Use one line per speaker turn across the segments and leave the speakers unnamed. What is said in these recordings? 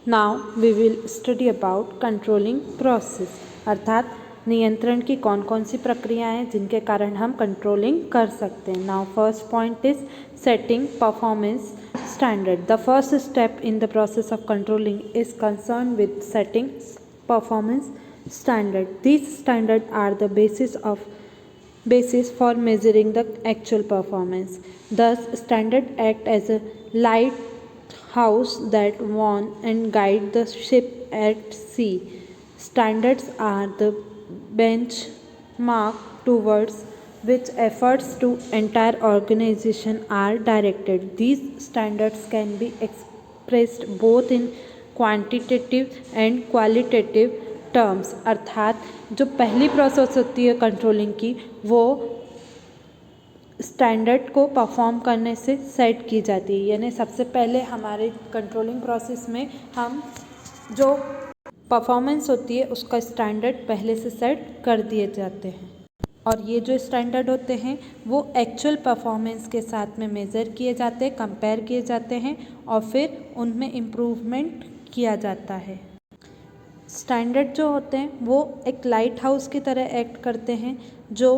Now we will study about controlling process, अर्थात नियंत्रण की कौन कौन सी प्रक्रियाएं हैं जिनके कारण हम कंट्रोलिंग कर सकते हैं। Now first point is setting performance standard. The first step in the process of controlling is concerned with setting performance standard. These standards are the basis for measuring the actual performance. Thus, standard act as a lighthouse that warn and guide the ship at sea. Standards are the benchmark towards which efforts to entire organization are directed. These standards can be expressed both in quantitative and qualitative terms. अर्थात जो पहली process होती है controlling की वो standard को perform करने से सेट की जाती है। यानी सबसे पहले हमारे कंट्रोलिंग प्रोसेस में हम जो परफॉर्मेंस होती है उसका स्टैंडर्ड पहले से सेट कर दिए जाते हैं और ये जो स्टैंडर्ड होते हैं वो एक्चुअल परफॉर्मेंस के साथ में मेज़र किए जाते हैं, कंपेयर किए जाते हैं और फिर उनमें इम्प्रूवमेंट किया जाता है। स्टैंडर्ड जो होते हैं वो एक लाइट हाउस की तरह एक्ट करते हैं जो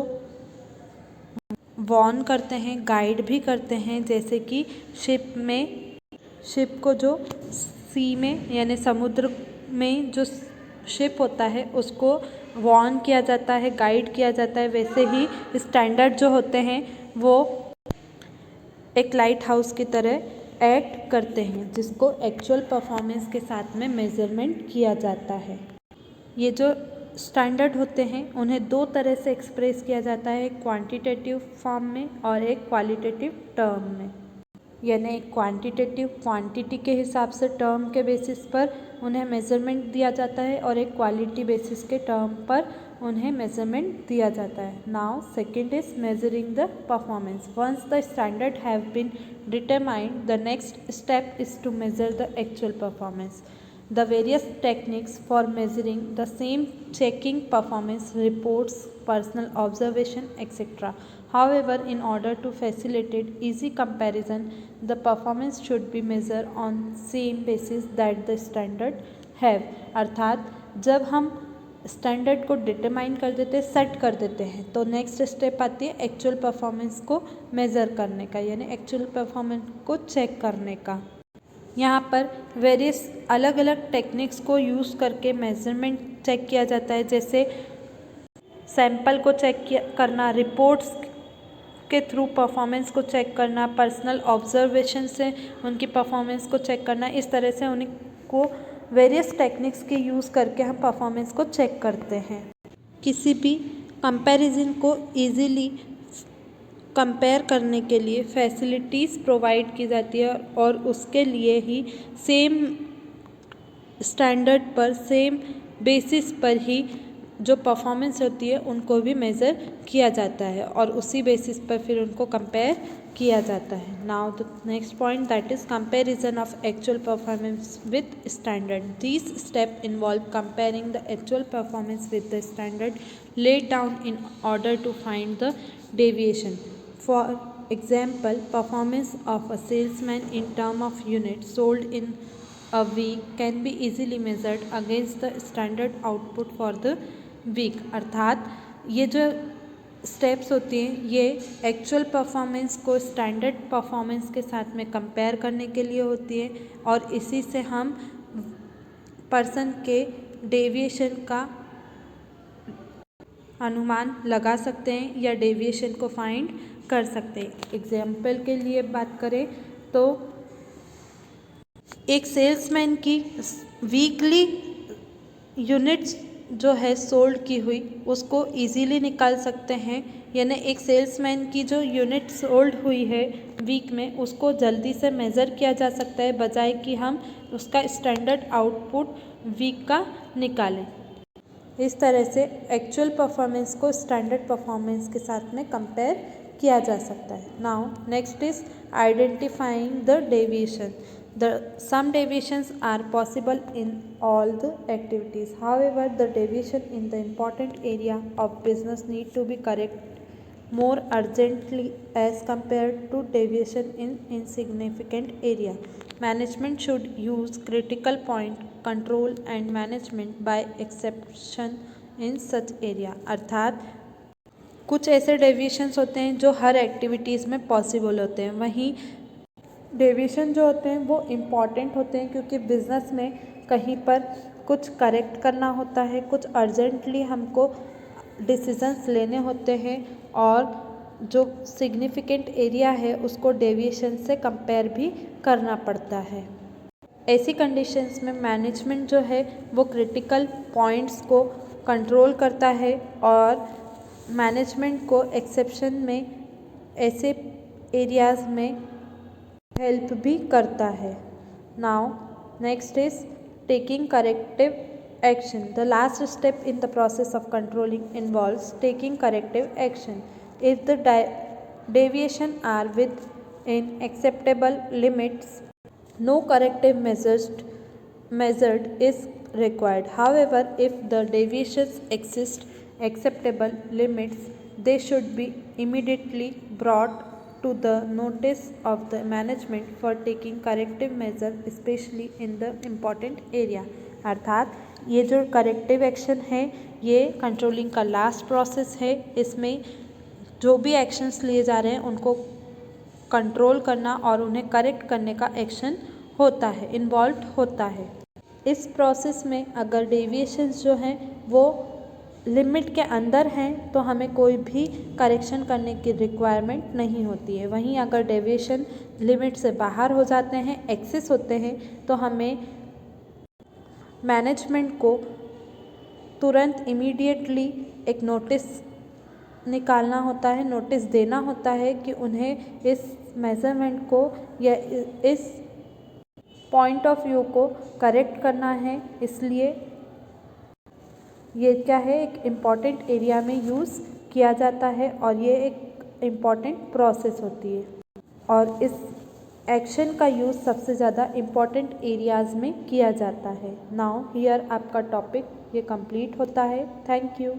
वॉर्न करते हैं, गाइड भी करते हैं, जैसे कि शिप को जो सी में यानी समुद्र में जो शिप होता है उसको वॉर्न किया जाता है, गाइड किया जाता है, वैसे ही स्टैंडर्ड जो होते हैं वो एक लाइट हाउस की तरह एक्ट करते हैं जिसको एक्चुअल परफॉर्मेंस के साथ में मेजरमेंट किया जाता है। ये जो स्टैंडर्ड होते हैं उन्हें दो तरह से एक्सप्रेस किया जाता है, एक क्वांटिटेटिव फॉर्म में और एक क्वालिटेटिव टर्म में। यानी एक क्वांटिटेटिव क्वांटिटी के हिसाब से टर्म के बेसिस पर उन्हें मेजरमेंट दिया जाता है और एक क्वालिटी बेसिस के टर्म पर उन्हें मेजरमेंट दिया जाता है। Now second is measuring the performance. Once the standard have been determined, the next step is to measure the actual performance. The various techniques for measuring the same, checking performance reports, personal observation, etc. However, in order to facilitate easy comparison, the performance should be measured on same basis that the standard have. अर्थात जब हम standard को determine कर देते हैं, set कर देते हैं, तो नेक्स्ट स्टेप आती है एक्चुअल परफॉर्मेंस को मेज़र करने का, यानी एक्चुअल परफॉर्मेंस को चेक करने का। यहाँ पर वेरियस अलग अलग टेक्निक्स को यूज़ करके मेजरमेंट चेक किया जाता है, जैसे सैंपल को चेक करना, रिपोर्ट्स के थ्रू परफॉर्मेंस को चेक करना, पर्सनल ऑब्जर्वेशन से उनकी परफॉर्मेंस को चेक करना। इस तरह से उनको वेरियस टेक्निक्स के यूज़ करके हम परफॉर्मेंस को चेक करते हैं। किसी भी कंपैरिजन को ईजीली कंपेयर करने के लिए फैसिलिटीज़ प्रोवाइड की जाती है और उसके लिए ही सेम स्टैंडर्ड पर, सेम बेसिस पर ही जो परफॉर्मेंस होती है उनको भी मेज़र किया जाता है और उसी बेसिस पर फिर उनको कंपेयर किया जाता है। Now the next point that is comparison of actual performance with standard. These step involve comparing the actual performance with the standard laid down in order to find the deviation. For example, performance of a salesman in terms of units sold in a week can be easily measured against the standard output for the week. अर्थात ये जो steps होती हैं ये actual performance को standard performance के साथ में कंपेयर करने के लिए होती है और इसी से हम पर्सन के डेविएशन का अनुमान लगा सकते हैं या डेविएशन को फाइंड कर सकते हैं। एग्जाम्पल के लिए बात करें तो एक सेल्समैन की वीकली यूनिट्स जो है सोल्ड की हुई उसको इजीली निकाल सकते हैं, यानी एक सेल्समैन की जो यूनिट सोल्ड हुई है वीक में उसको जल्दी से मेज़र किया जा सकता है बजाय कि हम उसका स्टैंडर्ड आउटपुट वीक का निकालें। इस तरह से एक्चुअल परफॉर्मेंस को स्टैंडर्ड परफॉर्मेंस के साथ में कंपेयर किया जा सकता है। Now next is identifying the deviation. Some deviations are possible in all the activities. However, the deviation in the important area of business need to be more urgently as compared to deviation in insignificant area. Management should use critical point control and management by exception in such area. अर्थात कुछ ऐसे deviations होते हैं जो हर activities में possible होते हैं, वहीं डेविएशन जो होते हैं वो इम्पॉर्टेंट होते हैं क्योंकि बिज़नेस में कहीं पर कुछ करेक्ट करना होता है, कुछ अर्जेंटली हमको डिसीजंस लेने होते हैं और जो सिग्निफिकेंट एरिया है उसको डेविएशन से कंपेयर भी करना पड़ता है। ऐसी कंडीशंस में मैनेजमेंट जो है वो क्रिटिकल पॉइंट्स को कंट्रोल करता है और मैनेजमेंट को एक्सेप्शन में ऐसे एरियाज़ में हेल्प भी करता है। Now next is taking corrective action. The last step in the process of controlling involves taking corrective action. If the deviation are within acceptable limits, no corrective measured is required. However, if the deviations exceed acceptable limits, they should be immediately brought to the notice of the management for taking corrective measure, especially in the important area. अर्थात ये जो corrective action है ये controlling का last process है। इसमें जो भी एक्शंस लिए जा रहे हैं उनको कंट्रोल करना और उन्हें करेक्ट करने का एक्शन होता है, इन्वॉल्व होता है। इस प्रोसेस में अगर डेविएशंस जो हैं वो लिमिट के अंदर हैं तो हमें कोई भी करेक्शन करने की रिक्वायरमेंट नहीं होती है। वहीं अगर डेविएशन लिमिट से बाहर हो जाते हैं, एक्सेस होते हैं, तो हमें मैनेजमेंट को तुरंत इमीडिएटली एक नोटिस निकालना होता है, नोटिस देना होता है कि उन्हें इस मेजरमेंट को या इस पॉइंट ऑफ व्यू को करेक्ट करना है। इसलिए ये क्या है, एक इम्पॉर्टेंट एरिया में यूज़ किया जाता है और ये एक इम्पॉर्टेंट प्रोसेस होती है और इस एक्शन का यूज़ सबसे ज़्यादा इम्पॉर्टेंट एरियाज़ में किया जाता है। नाउ हियर आपका टॉपिक ये कंप्लीट होता है। Thank you.